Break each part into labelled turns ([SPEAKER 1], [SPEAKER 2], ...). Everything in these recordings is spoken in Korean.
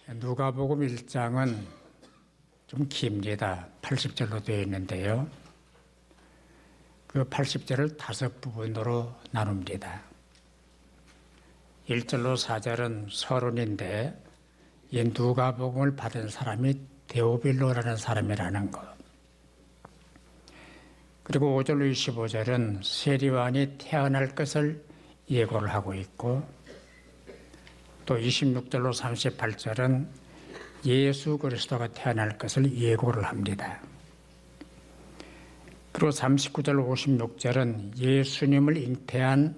[SPEAKER 1] 누가복음 1장은 좀 깁니다. 80절로 되어 있는데요. 그 80절을 5부분으로 나눕니다. 1절로 4절은 서론인데 이 누가복음을 받은 사람이 데오빌로라는 사람이라는 것. 그리고 5절로 25절은 세리완이 태어날 것을 예고를 하고 있고, 또 26절로 38절은 예수 그리스도가 태어날 것을 예고를 합니다. 그리고 39절 56절은 예수님을 잉태한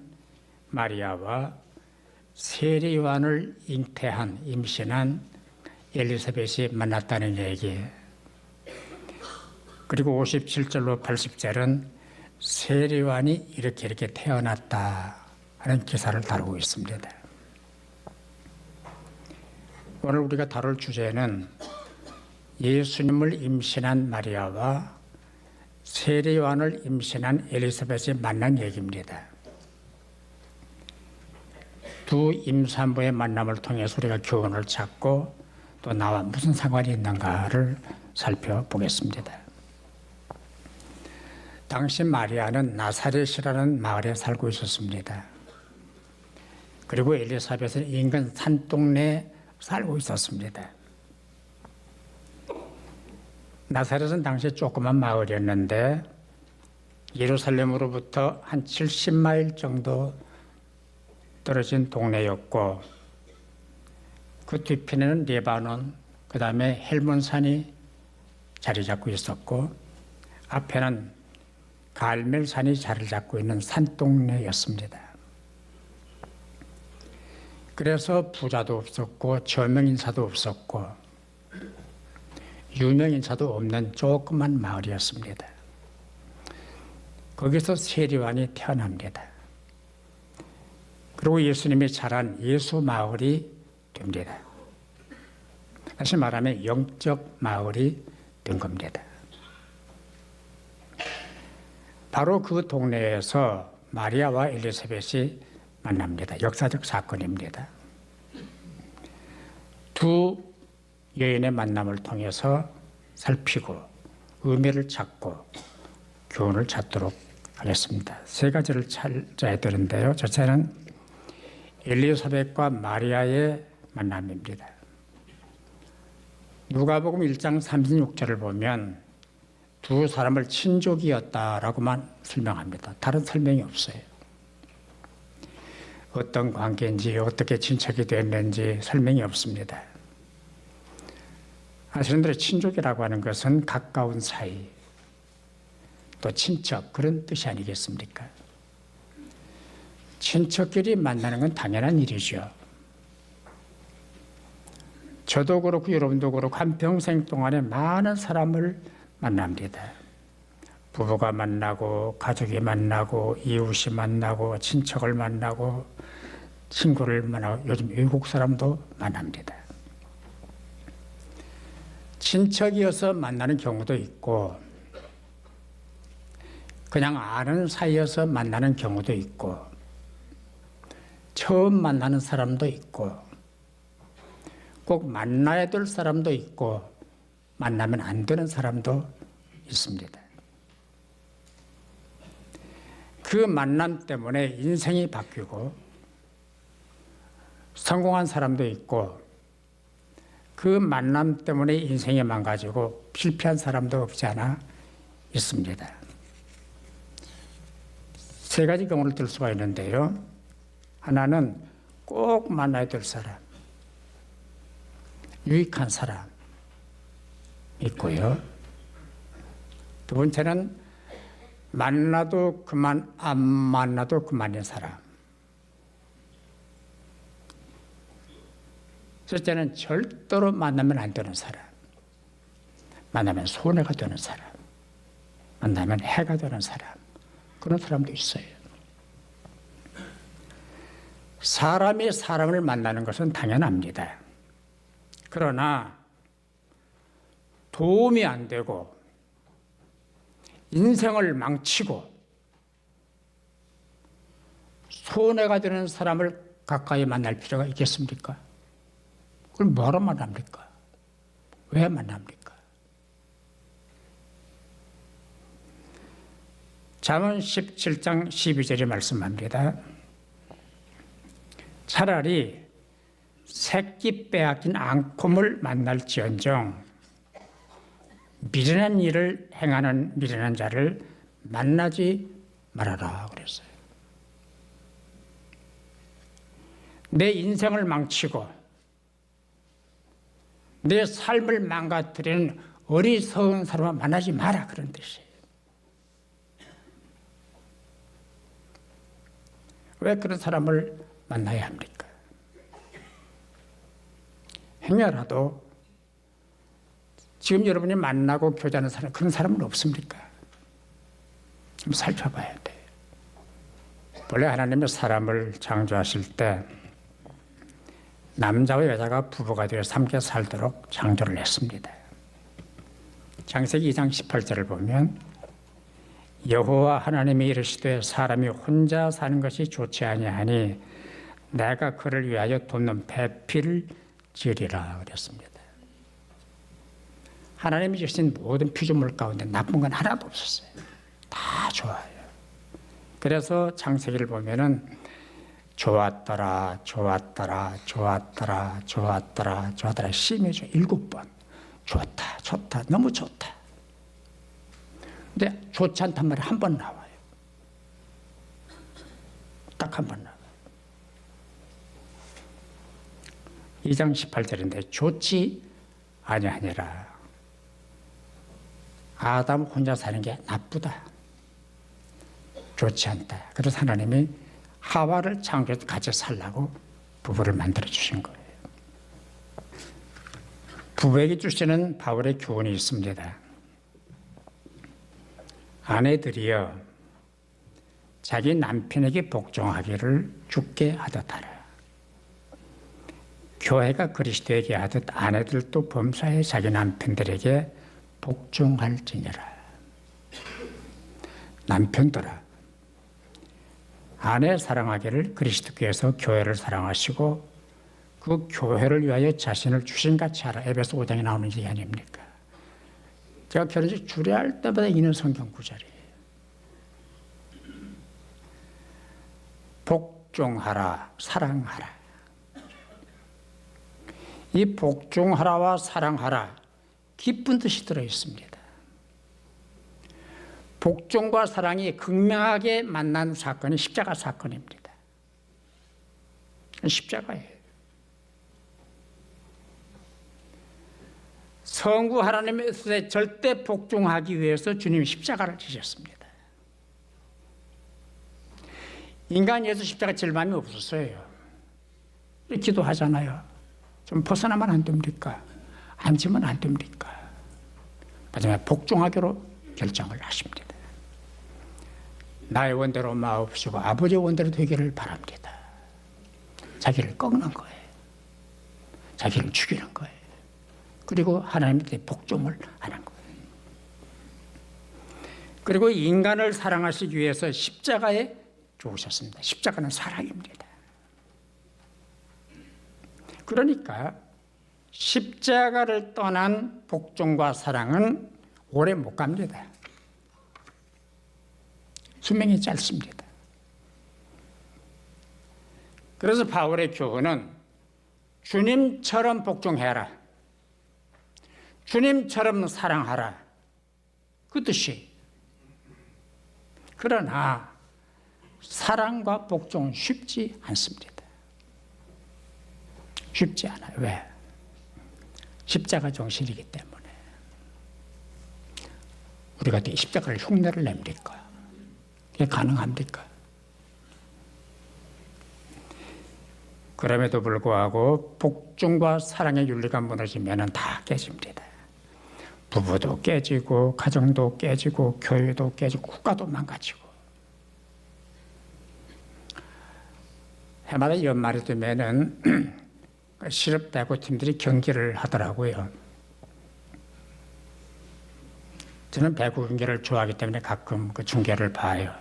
[SPEAKER 1] 마리아와 세리완을 잉태한 임신한 엘리사벳이 만났다는 얘기. 그리고 57절로 80절은 세리완이 이렇게 태어났다 하는 기사를 다루고 있습니다. 오늘 우리가 다룰 주제는 예수님을 임신한 마리아와 세리완을 임신한 엘리사벳이 만난 얘기입니다. 두 임산부의 만남을 통해서 우리가 교훈을 찾고 또 나와 무슨 상관이 있는가를 살펴보겠습니다. 당시 마리아는 나사렛이라는 마을에 살고 있었습니다. 그리고 엘리사벳은 인근 산동네에 살고 있었습니다. 나사렛은 당시 조그만 마을이었는데 예루살렘으로부터 한 70마일 정도 떨어진 동네였고, 그 뒤편에는 레바논, 그 다음에 헬몬산이 자리 잡고 있었고, 앞에는 갈멜산이 자리 잡고 있는 산동네였습니다. 그래서 부자도 없었고 저명인사도 없었고 유명인사도 없는 조그만 마을이었습니다. 거기서 세리완이 태어납니다. 그리고 예수님이 자란 예수 마을이 됩니다. 다시 말하면 영적 마을이 된 겁니다. 바로 그 동네에서 마리아와 엘리사벳이 만납니다. 역사적 사건입니다. 두 여인의 만남을 통해서 살피고 의미를 찾고 교훈을 찾도록 하겠습니다. 세 가지를 찾아야 되는데요. 첫째는 엘리사벳과 마리아의 만남입니다. 누가복음 1장 36절을 보면 두 사람을 친족이었다라고만 설명합니다. 다른 설명이 없어요. 어떤 관계인지 어떻게 친척이 됐는지 설명이 없습니다. 아시는 대로 친족이라고 하는 것은 가까운 사이, 또 친척, 그런 뜻이 아니겠습니까? 친척끼리 만나는 건 당연한 일이죠. 저도 그렇고 여러분도 그렇고 한평생 동안에 많은 사람을 만납니다. 부부가 만나고 가족이 만나고 이웃이 만나고 친척을 만나고 친구를 만나고 요즘 외국 사람도 만납니다. 친척이어서 만나는 경우도 있고 그냥 아는 사이여서 만나는 경우도 있고 처음 만나는 사람도 있고 꼭 만나야 될 사람도 있고 만나면 안 되는 사람도 있습니다. 그 만남 때문에 인생이 바뀌고 성공한 사람도 있고 그 만남 때문에 인생이 망가지고 실패한 사람도 없지 않아 있습니다. 세 가지 경우를 들 수가 있는데요. 하나는 꼭 만나야 될 사람, 유익한 사람 있고요. 두 번째는 만나도 그만, 안 만나도 그만인 사람. 셋째는 절대로 만나면 안 되는 사람. 만나면 손해가 되는 사람. 만나면 해가 되는 사람. 그런 사람도 있어요. 사람이 사람을 만나는 것은 당연합니다. 그러나 도움이 안 되고 인생을 망치고 손해가 되는 사람을 가까이 만날 필요가 있겠습니까? 그럼 뭐하러 만납니까? 왜 만납니까? 잠언 17장 12절에 말씀합니다. 차라리 새끼 빼앗긴 앙콤을 만날지언정 미련한 일을 행하는 미련한 자를 만나지 말아라 그랬어요. 내 인생을 망치고 내 삶을 망가뜨리는 어리석은 사람을 만나지 마라 그런 뜻이에요. 왜 그런 사람을 만나야 합니까? 행여라도 지금 여러분이 만나고 교제하는 사람, 그런 사람은 없습니까? 좀 살펴봐야 돼요. 원래 하나님의 사람을 창조하실 때 남자와 여자가 부부가 되어 함께 살도록 창조를 했습니다. 창세기 2장 18절을 보면 여호와 하나님이 이르시되 사람이 혼자 사는 것이 좋지 아니하니 내가 그를 위하여 돕는 배필을 지으리라 그랬습니다. 하나님이 주신 모든 피조물 가운데 나쁜 건 하나도 없었어요. 다 좋아요. 그래서 창세기를 보면은 좋았더라, 좋았더라, 좋았더라, 좋았더라, 좋았더라 심해져 7번. 좋다, 좋다, 너무 좋다. 근데 좋지 않단 말이 한 번 나와요. 딱 한 번 나와요. 2장 18절인데 좋지 아니하니라. 아담 혼자 사는 게 나쁘다. 좋지 않다. 그래서 하나님이 하와를 창조해서 같이 살라고 부부를 만들어 주신 거예요. 부부에게 주시는 바울의 교훈이 있습니다. 아내들이여 자기 남편에게 복종하기를 주께 하듯 하라. 교회가 그리스도에게 하듯 아내들도 범사에 자기 남편들에게 복종할지니라. 남편들아 아내 사랑하기를 그리스도께서 교회를 사랑하시고 그 교회를 위하여 자신을 주신같이 하라. 에베소 5장에 나오는 얘기 아닙니까? 제가 결혼식 주례할 때마다 있는 성경 구절이에요. 복종하라, 사랑하라. 이 복종하라와 사랑하라 깊은 뜻이 들어있습니다. 복종과 사랑이 극명하게 만난 사건이 십자가 사건입니다. 십자가예요. 성부 하나님의 뜻에 절대 복종하기 위해서 주님이 십자가를 지셨습니다. 인간 예수 십자가 질 마음이 없었어요. 기도하잖아요. 좀 벗어나면 안 됩니까? 앉으면 안 됩니까? 마지막에 복종하기로 결정을 하십니다. 나의 원대로 마옵시고 아버지의 원대로 되기를 바랍니다. 자기를 꺾는 거예요. 자기를 죽이는 거예요. 그리고 하나님께 복종을 하는 거예요. 그리고 인간을 사랑하시기 위해서 십자가에 죽으셨습니다. 십자가는 사랑입니다. 그러니까 십자가를 떠난 복종과 사랑은 오래 못 갑니다. 수명이 짧습니다. 그래서 바울의 교훈은 주님처럼 복종해라. 주님처럼 사랑하라. 그 뜻이. 그러나 사랑과 복종은 쉽지 않습니다. 쉽지 않아요. 왜? 십자가 정신이기 때문에. 우리가 어떻게 십자가를 흉내를 냅니까? 그게 가능합니까? 그럼에도 불구하고 복종과 사랑의 윤리가 무너지면 다 깨집니다. 부부도 깨지고 가정도 깨지고 교회도 깨지고 국가도 망가지고. 해마다 연말이 되면은 실업 배구팀들이 경기를 하더라고요. 저는 배구 경기를 좋아하기 때문에 가끔 그 중계를 봐요.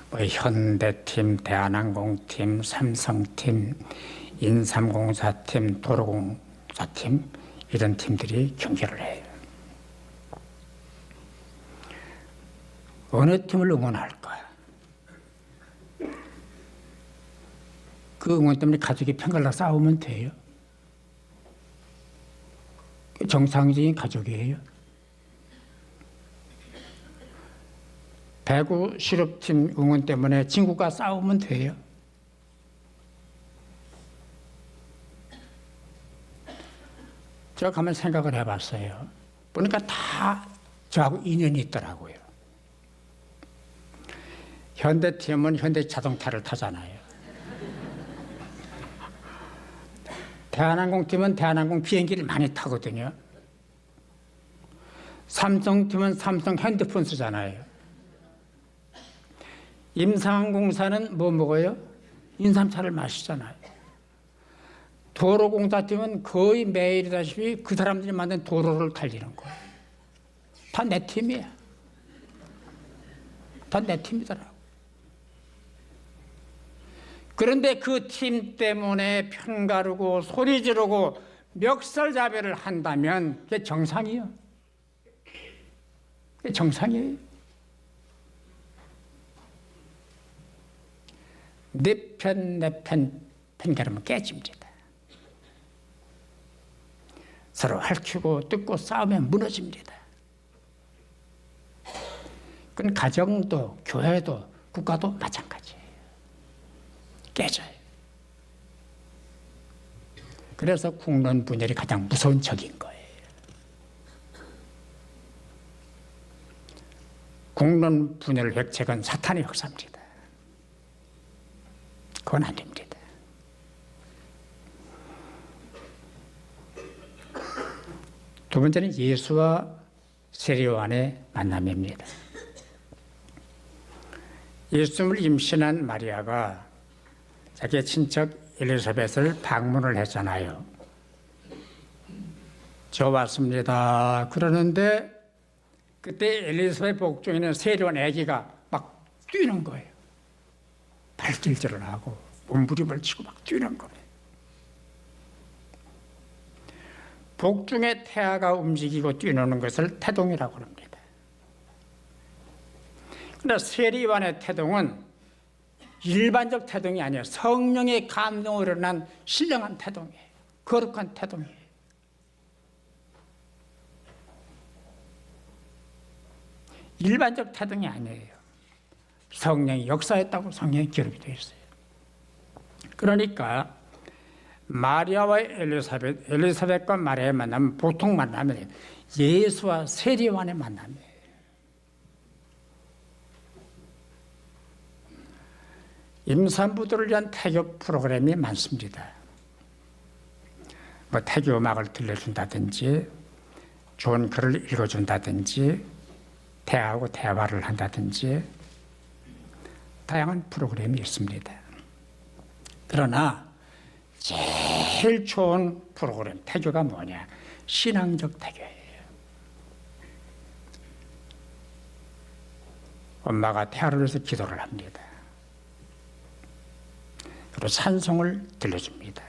[SPEAKER 1] 뭐 현대팀, 대한항공팀, 삼성팀, 인삼공사팀, 도로공사팀 이런 팀들이 경기를 해요. 어느 팀을 응원할까? 그 응원 때문에 가족이 편갈라 싸우면 돼요. 정상적인 가족이에요. 배구 실업팀 응원 때문에 친구가 싸우면 돼요. 제가 가만 생각을 해봤어요. 보니까 다 저하고 인연이 있더라고요. 현대팀은 현대자동차를 타잖아요. 대한항공팀은 대한항공 비행기를 많이 타거든요. 삼성팀은 삼성 핸드폰 쓰잖아요. 임상공사는 뭐 먹어요? 인삼차를 마시잖아요. 도로공사팀은 거의 매일이다시피 그 사람들이 만든 도로를 달리는 거예요. 다 내 팀이야. 다 내 팀이더라고. 그런데 그 팀 때문에 편가르고 소리 지르고 멱살잡이를 한다면 그게 정상이에요. 그게 정상이에요. 내 편, 내 편, 편가르면 깨집니다. 서로 핥히고 뜯고 싸우면 무너집니다. 그건 가정도, 교회도, 국가도 마찬가지예요. 깨져요. 그래서 국론 분열이 가장 무서운 적인 거예요. 국론 분열 획책은 사탄의 역사입니다. 그건 안 됩니다. 두 번째는 예수와 세례요한의 만남입니다. 예수님을 임신한 마리아가 자기의 친척 엘리사벳을 방문을 했잖아요. 저 왔습니다. 그러는데 그때 엘리사벳 복중에 있는 세례요한 아기가 막 뛰는 거예요. 발길질을 하고 몸부림을 치고 막 뛰는 거예요. 복중의 태아가 움직이고 뛰노는 것을 태동이라고 합니다. 그러나 세례요한의 태동은 일반적 태동이 아니에요. 성령의 감동으로 난 신령한 태동이에요. 거룩한 태동이에요. 일반적 태동이 아니에요. 성령이 역사했다고 성경에 기록이 되어 있어요. 그러니까 마리아와 엘리사벳과 마리아의 만남은 보통 만남이에요. 예수와 세례요한의 만남이에요. 임산부들을 위한 태교 프로그램이 많습니다. 뭐 태교 음악을 들려준다든지 좋은 글을 읽어준다든지 대화하고 대화를 한다든지 다양한 프로그램이 있습니다. 그러나 제일 좋은 프로그램 태교가 뭐냐? 신앙적 태교예요. 엄마가 태아를 위해서 기도를 합니다. 그리고 찬송을 들려줍니다.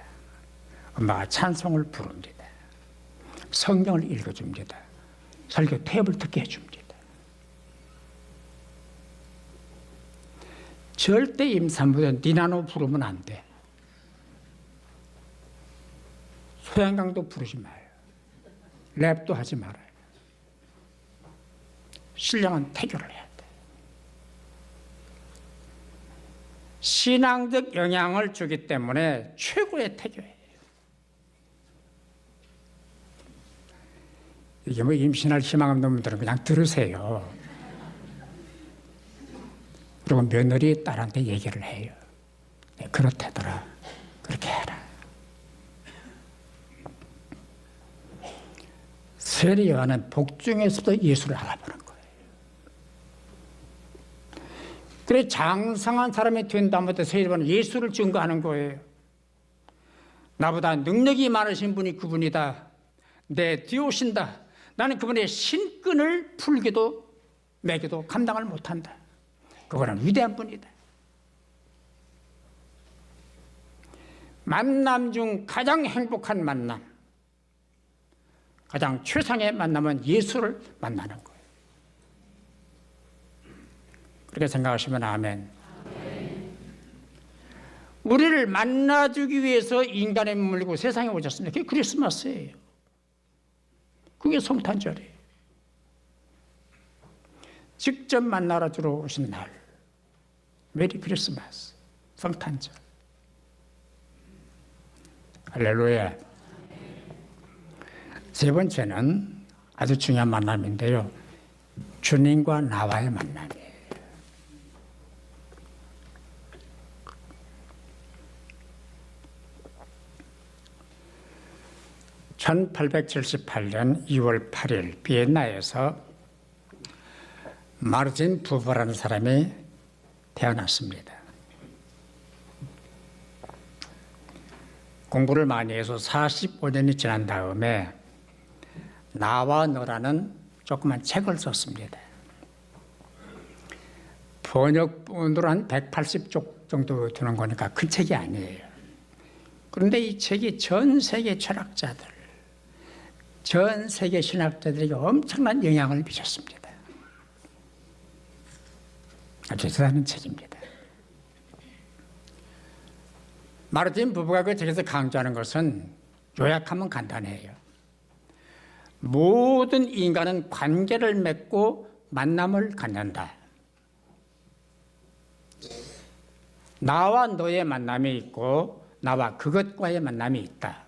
[SPEAKER 1] 엄마가 찬송을 부릅니다. 성경을 읽어줍니다. 설교 테이프를 듣게 해줍니다. 절대 임산부는 니나노 부르면 안 돼. 소양강도 부르지 마요. 랩도 하지 말아요. 신령한 태교를 해야 돼. 신앙적 영향을 주기 때문에 최고의 태교예요. 이게 뭐 임신할 희망 없는 분들은 그냥 들으세요. 그리고 며느리 딸한테 얘기를 해요. 네, 그렇다더라. 그렇게 해라. 세례요한은 복중에서도 예수를 알아보는 거예요. 그래 장성한 사람이 된다면 세례요한은 예수를 증거하는 거예요. 나보다 능력이 많으신 분이 그분이다. 내 뒤에 오신다. 나는 그분의 신끈을 풀기도 매기도 감당을 못한다. 그거는 위대한 분이다. 만남 중 가장 행복한 만남, 가장 최상의 만남은 예수를 만나는 거예요. 그렇게 생각하시면 아멘. 우리를 만나주기 위해서 인간의 몸을 입고 세상에 오셨습니다. 그게 크리스마스예요. 그게 성탄절이에요. 직접 만나러 들어오신 날, 메리 크리스마스, 성탄절. 할렐루야. 세 번째는 아주 중요한 만남인데요. 주님과 나와의 만남이에요. 1878년 2월 8일 비엔나에서 마르틴 부버라는 사람이 태어났습니다. 공부를 많이 해서 45년이 지난 다음에 나와 너라는 조그만 책을 썼습니다. 번역본으로 한 180쪽 정도 되는 거니까 큰 책이 아니에요. 그런데 이 책이 전 세계 철학자들, 전 세계 신학자들에게 엄청난 영향을 미쳤습니다. 아주 대단한 책입니다. 마르틴 부부가 그 책에서 강조하는 것은 요약하면 간단해요. 모든 인간은 관계를 맺고 만남을 갖는다. 나와 너의 만남이 있고 나와 그것과의 만남이 있다.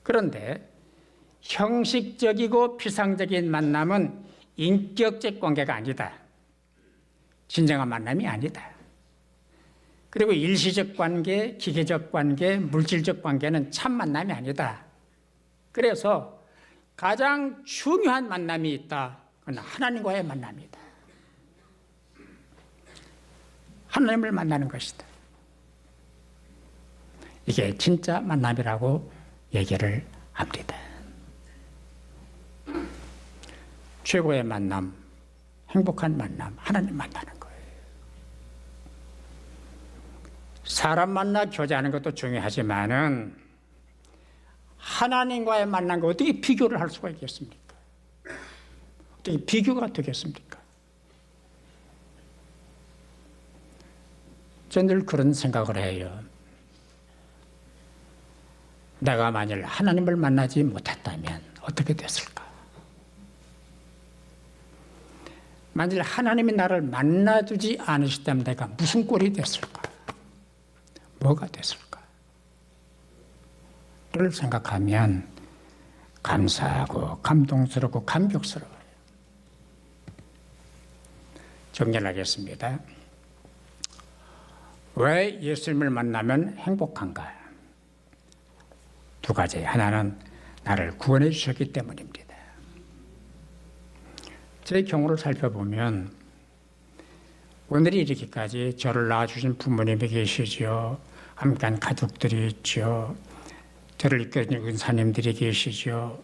[SPEAKER 1] 그런데 형식적이고 피상적인 만남은 인격적 관계가 아니다. 진정한 만남이 아니다. 그리고 일시적 관계, 기계적 관계, 물질적 관계는 참 만남이 아니다. 그래서 가장 중요한 만남이 있다. 그건 하나님과의 만남이다. 하나님을 만나는 것이다. 이게 진짜 만남이라고 얘기를 합니다. 최고의 만남, 행복한 만남, 하나님 만나는 거예요. 사람 만나 교제하는 것도 중요하지만은 하나님과의 만남과 어떻게 비교를 할 수가 있겠습니까? 어떻게 비교가 되겠습니까? 저는 늘 그런 생각을 해요. 내가 만일 하나님을 만나지 못했다면 어떻게 됐을까? 만일 하나님이 나를 만나주지 않으셨다면 내가 무슨 꼴이 됐을까? 뭐가 됐을까? 를 생각하면 감사하고 감동스럽고 감격스러워요. 정리하겠습니다. 왜 예수님을 만나면 행복한가? 두 가지. 하나는 나를 구원해 주셨기 때문입니다. 제 경우를 살펴보면 오늘이 이렇게까지 저를 낳아주신 부모님이 계시죠. 함께한 가족들이 있죠. 저를 이끌어준 은사님들이 계시죠.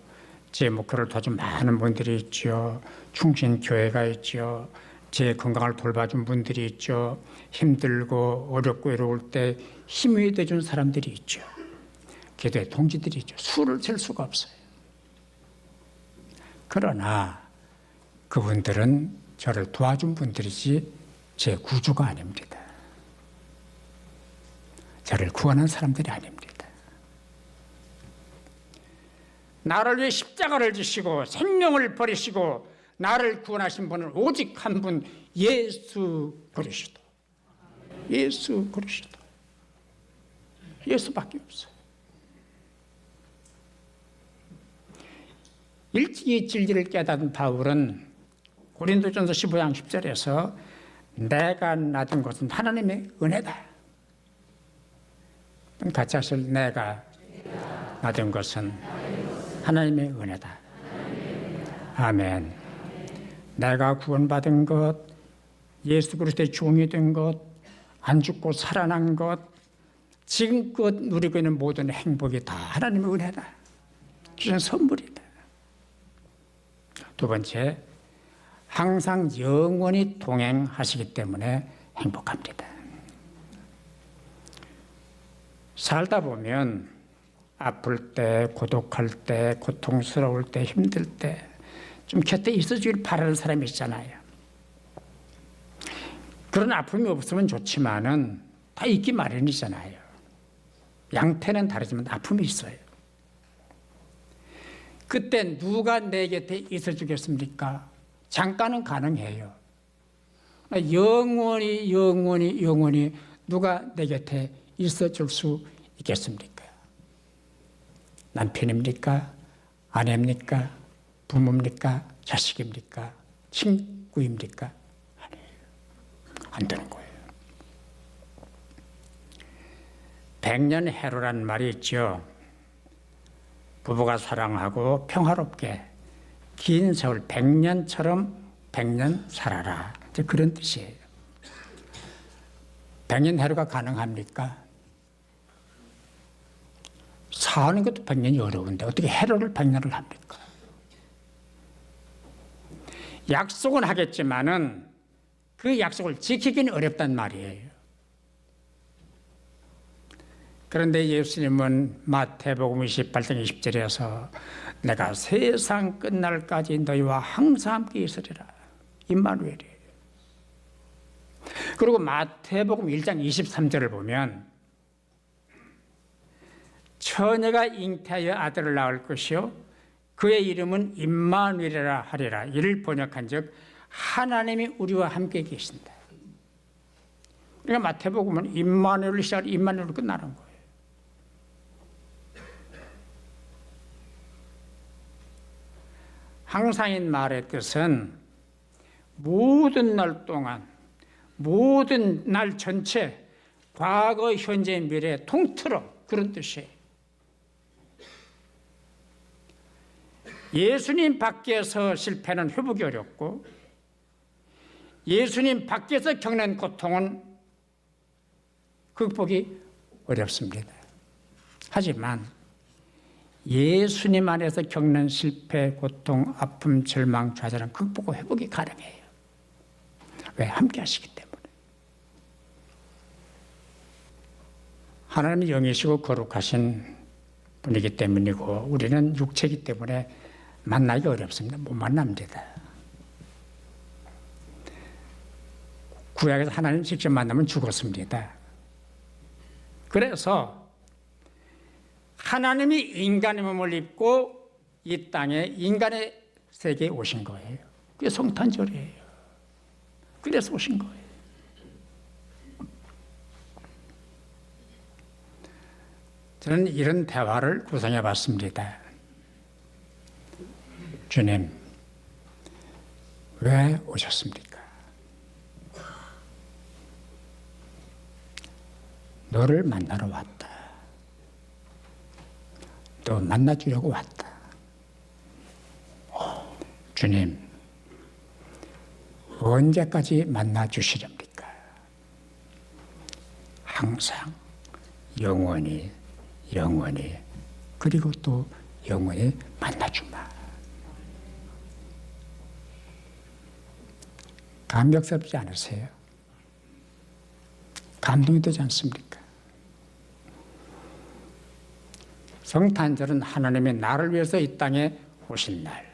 [SPEAKER 1] 제 목표를 도와준 많은 분들이 있죠. 충신교회가 있죠. 제 건강을 돌봐준 분들이 있죠. 힘들고 어렵고 외로울 때 힘이 돼준 사람들이 있죠. 기도의 동지들이 있죠. 수를 셀 수가 없어요. 그러나 그분들은 저를 도와준 분들이지 제 구주가 아닙니다. 저를 구원한 사람들이 아닙니다. 나를 위해 십자가를 지시고 생명을 버리시고 나를 구원하신 분은 오직 한 분, 예수 그리스도. 예수 그리스도. 예수밖에 없어요. 일찍이 진리를 깨닫은 바울은 고린도전서 15장 10절에서 내가 낳은 것은 하나님의 은혜다. 같이 하실 내가 낳은 것은 하나님의 은혜다. 아멘. 내가 구원받은 것, 예수 그리스도의 종이 된 것, 안 죽고 살아난 것, 지금껏 누리고 있는 모든 행복이 다 하나님의 은혜다. 주신 선물이다. 두 번째, 항상 영원히 동행하시기 때문에 행복합니다. 살다 보면 아플 때, 고독할 때, 고통스러울 때, 힘들 때 좀 곁에 있어주길 바라는 사람이 있잖아요. 그런 아픔이 없으면 좋지만은 다 있기 마련이잖아요. 양태는 다르지만 아픔이 있어요. 그때 누가 내 곁에 있어주겠습니까? 잠깐은 가능해요. 영원히 누가 내 곁에 있어줄 수 있겠습니까? 남편입니까? 아내입니까? 부모입니까? 자식입니까? 친구입니까? 아니에요. 안 되는 거예요. 백년해로란 말이 있죠. 부부가 사랑하고 평화롭게 긴 세월 100년처럼 100년 살아라. 이제 그런 뜻이에요. 백년해로가 가능합니까? 사는 것도 100년이 어려운데 어떻게 해로를 100년을 합니까? 약속은 하겠지만은 그 약속을 지키기는 어렵단 말이에요. 그런데 예수님은 마태복음 28장 20절에서 내가 세상 끝날까지 너희와 항상 함께 있으리라. 임마누엘이에요. 그리고 마태복음 1장 23절을 보면 처녀가 잉태하여 아들을 낳을 것이요 그의 이름은 임마누엘이라 하리라. 이를 번역한 즉 하나님이 우리와 함께 계신다. 그러니까 마태복음은 임마누엘로 시작해 임마누엘로 끝나는 거예요. 항상인 말의 뜻은 모든 날 동안 모든 날 전체 과거, 현재, 미래 통틀어 그런 뜻이에요. 예수님 밖에서 실패는 회복이 어렵고 예수님 밖에서 겪는 고통은 극복이 어렵습니다. 하지만 예수님 안에서 겪는 실패, 고통, 아픔, 절망, 좌절은 극복과 회복이 가능해요. 왜? 함께 하시기 때문에. 하나님이 영이시고 거룩하신 분이기 때문이고 우리는 육체이기 때문에 만나기 어렵습니다. 못 만납니다. 구약에서 하나님 직접 만나면 죽었습니다. 그래서 하나님이 인간의 몸을 입고 이 땅에 인간의 세계에 오신 거예요. 그게 성탄절이에요. 그래서 오신 거예요. 저는 이런 대화를 구성해 봤습니다. 주님, 왜 오셨습니까? 너를 만나러 왔다. 또 만나주려고 왔다. 주님, 언제까지 만나주시렵니까? 항상, 영원히, 그리고 또 영원히 만나주마. 감격스럽지 않으세요? 감동이 되지 않습니까? 성탄절은 하나님의 나를 위해서 이 땅에 오신 날,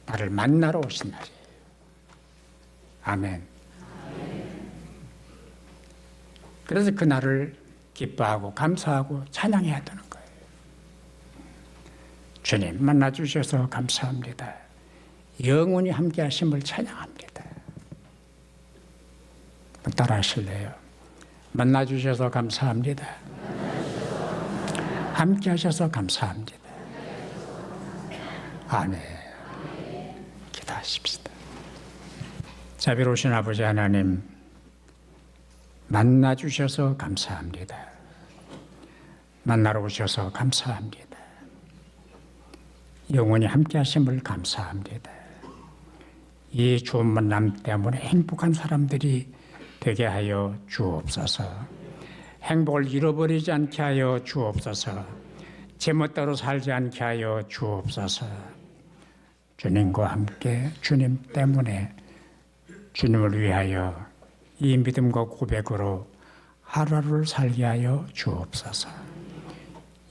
[SPEAKER 1] 나를 만나러 오신 날이에요. 아멘. 그래서 그 날을 기뻐하고 감사하고 찬양해야 되는 거예요. 주님 만나주셔서 감사합니다. 영원히 함께 하심을 찬양합니다. 따라 하실래요? 만나주셔서 감사합니다. 함께 하셔서 감사합니다. 아멘. 기도하십시다. 자비로우신 아버지 하나님, 만나주셔서 감사합니다. 만나러 오셔서 감사합니다. 영원히 함께 하심을 감사합니다. 이 좋은 만남 때문에 행복한 사람들이 되게 하여 주옵소서. 행복을 잃어버리지 않게 하여 주옵소서. 제멋대로 살지 않게 하여 주옵소서. 주님과 함께 주님 때문에 주님을 위하여 이 믿음과 고백으로 하루를 살게 하여 주옵소서.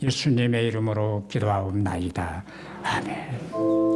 [SPEAKER 1] 예수님의 이름으로 기도하옵나이다. 아멘.